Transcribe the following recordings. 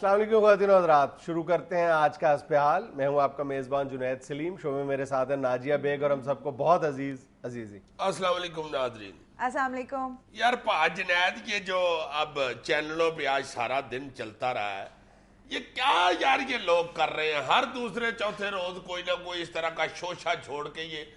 अस्सलाम वालेकुम ख़वातीन और हज़रात, शुरू करते हैं आज का हस्ब हाल। मैं हूं आपका मेज़बान जुनैद सलीम। शो में मेरे साथ है नाजिया बेग और हम सबको बहुत अजीज़ी। अस्सलाम वालेकुम नाज़रीन। अस्सलाम वालेकुम। यार जुनैद, ये जो अब चैनलों पे आज सारा दिन चलता रहा है, ये क्या यार ये लोग कर रहे हैं? हर दूसरे चौथे रोज कोई ना कोई इस तरह का शोशा छोड़ के ये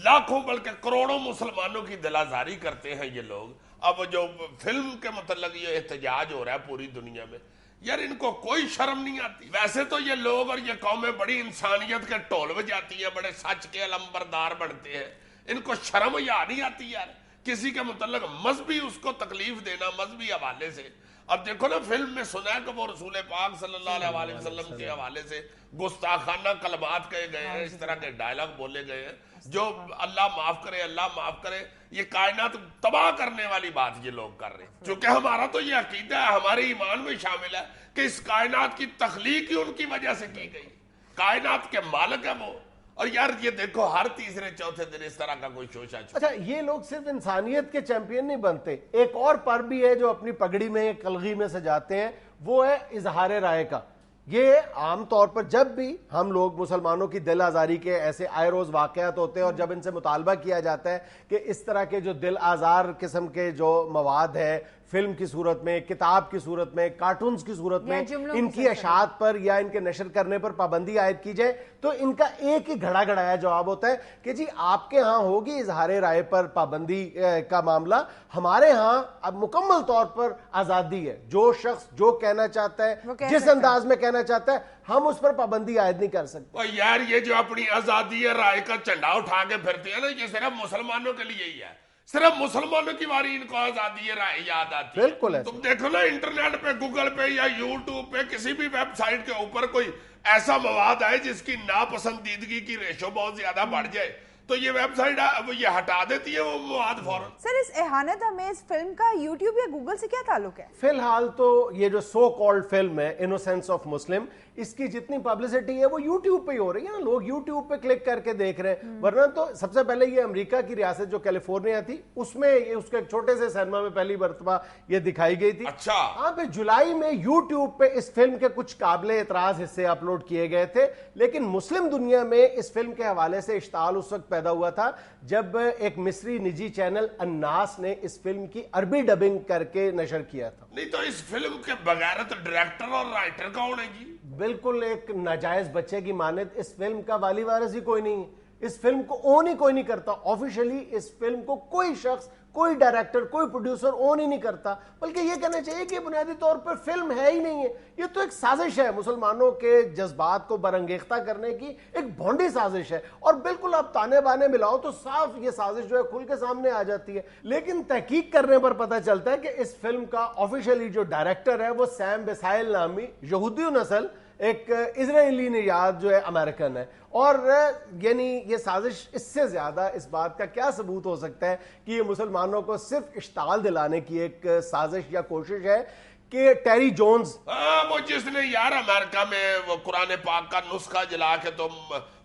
लाखों बल्कि करोड़ों मुसलमानों की दिलाजारी करते हैं ये लोग। अब जो फिल्म के मतलब ये एहतजाज हो रहा है पूरी दुनिया में, यार इनको कोई शर्म नहीं आती? वैसे तो ये लोग और ये कौमें बड़ी इंसानियत के ढोल बजाती है, बड़े सच के अलंबरदार बनते हैं, इनको शर्म या नहीं आती यार किसी के मतलब मजहबी उसको तकलीफ देना मजहबी हवाले से? अब देखो ना, फिल्म में सुना है कि वो रसूल पाक सल्लल्लाहु अलैहि वसल्लम के हवाले से गुस्ताखाना कलमात कहे गए हैं, इस तरह के डायलॉग बोले गए हैं जो अल्लाह माफ करे, अल्लाह माफ करे। ये कायनात तबाह करने वाली बात ये लोग कर रहे हैं। चूंकि हमारा तो ये अकीदा है, हमारे ईमान में शामिल है कि इस कायनात की तख्लीक ही उनकी वजह से की गई, कायनात के मालिक है वो। और यार ये देखो हर तीसरे चौथे दिन इस तरह का कोई शोशा। अच्छा, ये लोग सिर्फ इंसानियत के चैंपियन नहीं बनते, एक और पर्व भी है जो अपनी पगड़ी में कलगी में सजाते हैं, वो है इजहार राय का। ये आम तौर पर जब भी हम लोग मुसलमानों की दिल आज़ारी के ऐसे आए रोज वाक़यात होते हैं और जब इनसे मुतालबा किया जाता है कि इस तरह के जो दिल आज़ार किस्म के जो मवाद है फिल्म की सूरत में, किताब की सूरत में, कार्टून्स की सूरत में, इनकी अशात पर या इनके नशर करने पर पाबंदी आयद की जाए, तो इनका एक ही घड़ा घड़ाया जवाब होता है कि जी आपके यहाँ होगी इजहार राय पर पाबंदी का मामला, हमारे यहाँ अब मुकम्मल तौर पर आज़ादी है। जो शख्स जो कहना चाहता है, जिस अंदाज में कहना चाहता है, हम उस पर पाबंदी आयद नहीं कर सकते। और यार ये जो अपनी आज़ादी है राय का झंडा उठा के फिरते हैं ना, ये सिर्फ मुसलमानों के लिए ही है। सिर्फ मुसलमानों की बारी इनको आजादी राय याद आती है। बिल्कुल। तुम देखो ना इंटरनेट पे, गूगल पे या यूट्यूब पे किसी भी वेबसाइट के ऊपर कोई ऐसा मवाद आए जिसकी नापसंदीदगी की रेशो बहुत ज्यादा बढ़ जाए, तो ये वेबसाइट ये हटा देती है वो मवाद फौरन। सर, इस एहानत अमेज फिल्म का यूट्यूब या गूगल से क्या ताल्लुक है? फिलहाल तो ये जो सो कॉल्ड फिल्म है इनोसेंस ऑफ मुस्लिम, इसकी जितनी पब्लिसिटी है वो यूट्यूब पे ही हो रही है ना, लोग यूट्यूब पे क्लिक करके देख रहे हैं। वरना तो सबसे पहले ये अमेरिका की रियासत जो कैलिफोर्निया थी उसमें ये उसके एक छोटे से सिनेमा में पहली मर्तबा ये दिखाई गई थी। अच्छा। हाँ, फिर जुलाई में यूट्यूब पे इस फिल्म के कुछ काबिले एतराज हिस्से अपलोड किए गए थे, लेकिन मुस्लिम दुनिया में इस फिल्म के हवाले से इश्ताल उस वक्त पैदा हुआ था जब एक मिस्री निजी चैनल अन्नास ने इस फिल्म की अरबी डबिंग करके नशर किया था। नहीं तो इस फिल्म के बगैर तो डायरेक्टर और राइटर कौन है जी? बिल्कुल एक नाजायज बच्चे की मानद इस फिल्म का वाली वारिस ही कोई नहीं है। इस फिल्म को ओन ही कोई नहीं करता। ऑफिशियली इस फिल्म को कोई शख्स, कोई डायरेक्टर, कोई प्रोड्यूसर ओन ही नहीं करता, बल्कि ये कहना चाहिए कि बुनियादी तौर पर फिल्म है ही नहीं है। ये तो एक साजिश है, मुसलमानों के जज्बात को बरंगेख्ता करने की एक भोंडी साजिश है। और बिल्कुल आप ताने बाने मिलाओ तो साफ ये साजिश जो है खुल के सामने आ जाती है। लेकिन तहकीक करने पर पता चलता है कि इस फिल्म का ऑफिशियली जो डायरेक्टर है वो सैम बेसाइल नामी यहूदी नस्ल एक इजरायली निजात जो है अमेरिकन है। और यानी ये साजिश, इससे ज्यादा इस बात का क्या सबूत हो सकता है कि ये मुसलमानों को सिर्फ इश्ताल दिलाने की एक साजिश या कोशिश है कि टेरी जोन्स, वो जिसने यार अमेरिका में वो कुरान पाक का नुस्खा जला के तो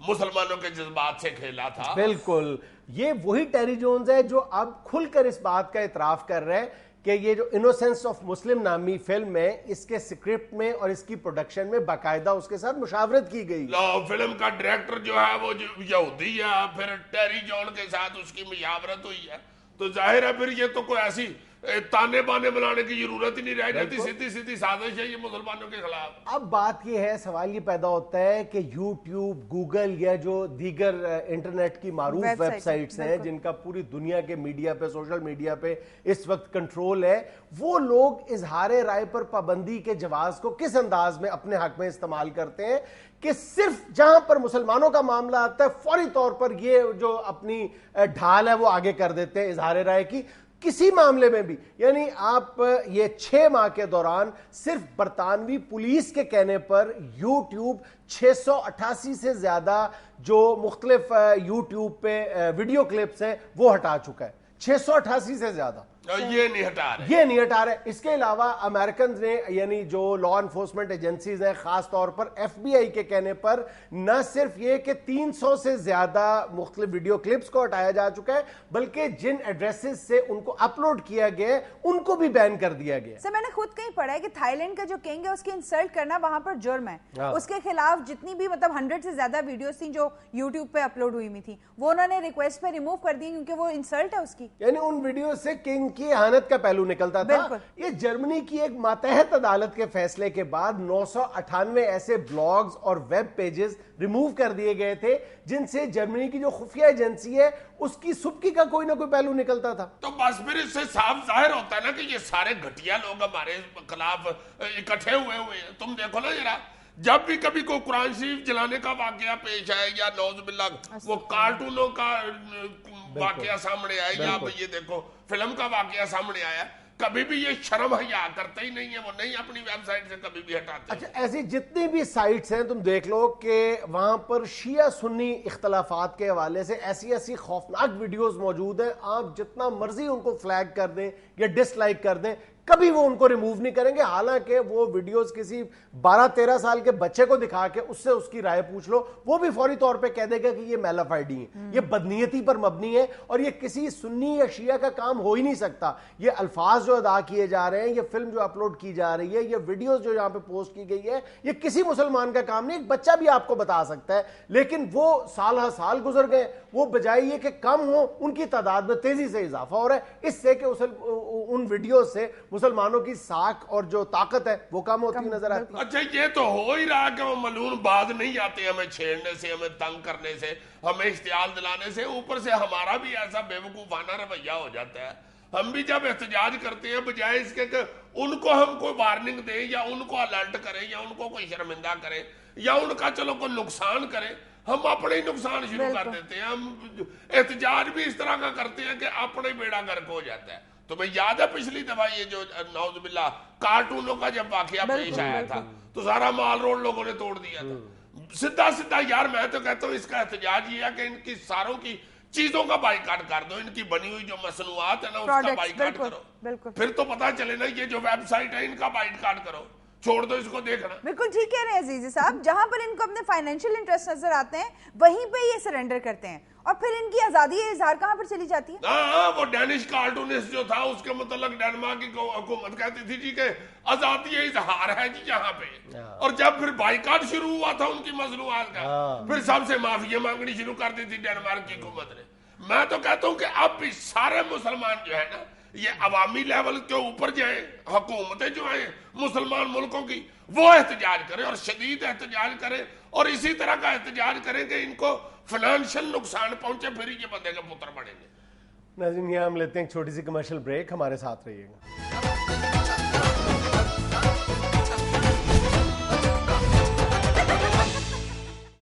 मुसलमानों के जज्बात से खेला था। बिल्कुल, ये वही टेरी जोन्स है जो अब खुलकर इस बात का इतराफ कर रहे हैं कि ये जो इनोसेंस ऑफ मुस्लिम नामी फिल्म में, इसके स्क्रिप्ट में और इसकी प्रोडक्शन में बाकायदा उसके साथ मुशावरत की गई। फिल्म का डायरेक्टर जो है वो यहूदी है, फिर टेरी जॉन के साथ उसकी मुशावरत हुई है, तो जाहिर है फिर ये तो कोई ऐसी ताने बाने बनाने की जरूरत ही नहीं रह जाती, सीधी सीधी साजिश है ये मुसलमानों के खिलाफ। अब बात ये है, सवाल ये पैदा होता है कि यूट्यूब, गूगल या जो दीगर इंटरनेट की मारूफ वेबसाइट्स हैं जिनका पूरी दुनिया के मीडिया पे, सोशल मीडिया पे इस वक्त कंट्रोल है, वो लोग इजहार राय पर पाबंदी के जवाब को किस अंदाज में अपने हक में इस्तेमाल करते हैं कि सिर्फ जहां पर मुसलमानों का मामला आता है फौरी तौर पर ये जो अपनी ढाल है वो आगे कर देते हैं इजहार राय की। किसी मामले में भी, यानी आप ये 6 माह के दौरान सिर्फ बरतानवी पुलिस के कहने पर यूट्यूब 688 से ज्यादा जो मुख्तलिफ यूट्यूब पे वीडियो क्लिप्स हैं वो हटा चुका है, 688 से ज्यादा। یہ نہیں ہٹا رہے، یہ نہیں ہٹا رہے. اس کے علاوہ امریکنز نے یعنی جو لا انفورسمنٹ ایجنسیز ہیں خاص طور پر ایف بی آئی کے کہنے پر نہ صرف یہ کہ 300 سے زیادہ مختلف ویڈیو کلپس کو ہٹایا جا چکا ہے بلکہ جن ایڈریسز سے ان کو اپلوڈ کیا گیا ہے ان کو بھی بین کر دیا گیا. سر میں نے خود کہیں پڑھا ہے کہ تھائی لینڈ کا جو کنگ ہے اس کی انسلٹ کرنا وہاں پر جرم ہے. اس کے خلاف جتنی بھی مطلب 100 سے زیادہ ویڈیوز تھیں جو یوٹیوب پہ اپلوڈ ہوئی ہوئی تھی وہ انہوں نے ریکویسٹ پہ ریموو کر دی کیونکہ وہ انسلٹ ہے اس کی. یعنی ان ویڈیو سے کنگ کی اہانت کا پہلو نکلتا تھا. یہ جرمنی کی ایک ماتحت عدالت کے فیصلے کے بعد 998 ایسے بلاگز اور ویب پیجز ریموو کر دیے گئے تھے جن سے جرمنی کی جو خفیہ ایجنسی ہے اس کی سبکی کا کوئی نہ کوئی پہلو نکلتا تھا. تو بس پھر اس سے صاف ظاہر ہوتا ہے نا کہ یہ سارے گھٹیا لوگ ہمارے خلاف اکٹھے ہوئے ہیں. تم دیکھو نا ذرا جب بھی کبھی کوئی قرآن شریف جلانے کا واقعہ پیش آئے یا نعوذ باللہ وہ کارٹونوں کا واقعہ سامنے آئے یا یہ دیکھو فلم کا واقعہ سامنے آیا, کبھی بھی یہ شرم حیا کرتے ہی نہیں ہے, وہ نہیں اپنی ویب سائٹ سے کبھی بھی ہٹاتے. اچھا ایسی جتنی بھی سائٹس ہیں تم دیکھ لو کہ وہاں پر شیعہ سنی اختلافات کے حوالے سے ایسی خوفناک ویڈیوز موجود ہیں. آپ جتنا مرضی ان کو فلیگ کر دیں یا ڈس لائک کر دیں کبھی وہ ان کو ریموو نہیں کریں گے. حالانکہ وہ ویڈیوز کسی 12-13 سال کے بچے کو دکھا کے اس سے اس کی رائے پوچھ لو, وہ بھی فوری طور پہ کہہ دے گا کہ یہ میل آف آئیڈی ہے, یہ بدنیتی پر مبنی ہے اور یہ کسی سنی یا شیعہ کا کام ہو ہی نہیں سکتا. یہ الفاظ جو ادا کیے جا رہے ہیں, یہ فلم جو اپلوڈ کی جا رہی ہے, یہ ویڈیوز جو یہاں پہ پوسٹ کی گئی ہے, یہ کسی مسلمان کا کام نہیں. ایک بچہ بھی آپ کو بتا سکتا ہے, لیکن وہ سال ہر سال گزر گئے, وہ بجائے یہ کہ کم ہو ان کی تعداد میں تیزی سے اضافہ ہو رہا ہے, اس سے کہ ان ویڈیوز سے مسلمانوں کی ساکھ اور جو طاقت ہے وہ کم ہوتی نظر آتی. اچھا یہ تو ہو ہی رہا کہ وہ ملعون باز نہیں آتے ہمیں چھیڑنے سے, ہمیں تنگ کرنے سے, ہمیں اشتعال دلانے سے, اوپر سے ہمارا بھی ایسا بے وقوفانہ رویہ ہو جاتا ہے. ہم بھی جب احتجاج کرتے ہیں بجائے اس کے کہ ان کو ہم کوئی وارننگ دیں یا ان کو الرٹ کریں یا ان کو کوئی شرمندہ کریں یا ان کا چلو کوئی نقصان کریں, ہم اپنے ہی نقصان شروع کر دیتے ہیں. ہم احتجاج بھی اس طرح کا کرتے ہیں کہ اپنے بیڑا گرک ہو جاتا ہے. تمہیں یاد ہے پچھلی دفعہ یہ جو نعوذ باللہ کارٹونوں کا جب واقعہ پیش آیا تھا تو سارا مال روڈ لوگوں نے توڑ دیا تھا. سیدھا یار میں تو کہتا ہوں اس کا احتجاج یہ ہے کہ ان کی ساروں کی چیزوں کا بائیکاٹ کر دو, ان کی بنی ہوئی جو مصنوعات ہے نا اس کا بائیکاٹ کرو, پھر تو پتہ چلے نا یہ جو ویب سائٹ ہے ان کا بائیکاٹ کرو, چھوڑ دو اس کو دیکھنا. بالکل ٹھیک کہہ رہے ہیں عزیزی صاحب, جہاں پر ان کو اپنے فائنینشیل انٹرسٹ نظر آتے ہیں وہیں پہ یہ سرنڈر کرتے ہیں اور پھر ان کی آزادی اظہار کہاں پر چلی جاتی ہے. ہاں وہ ڈینش کارٹونسٹ جو تھا اس کے متعلق ڈینمارک کی حکومت کہتی تھی جی کہ آزادی اظہار ہے جی یہاں پہ, اور جب پھر بائیکاٹ شروع ہوا تھا ان کی مصنوعات کا پھر سب سے معافی مانگنی شروع کر دی تھی ڈینمارک کی حکومت نے. میں تو کہتا ہوں کہ اب بھی سارے مسلمان جو ہے نا یہ عوامی لیول کے اوپر جائیں, حکومتیں جو ہیں مسلمان ملکوں کی وہ احتجاج کریں اور شدید احتجاج کریں اور اسی طرح کا احتجاج کریں کہ ان کو فنانشل نقصان پہنچے, پھر یہ بندے کے پتر بڑھیں گے. ناظرین یہاں ہم لیتے ہیں ایک چھوٹی سی کمرشل بریک, ہمارے ساتھ رہیے گا.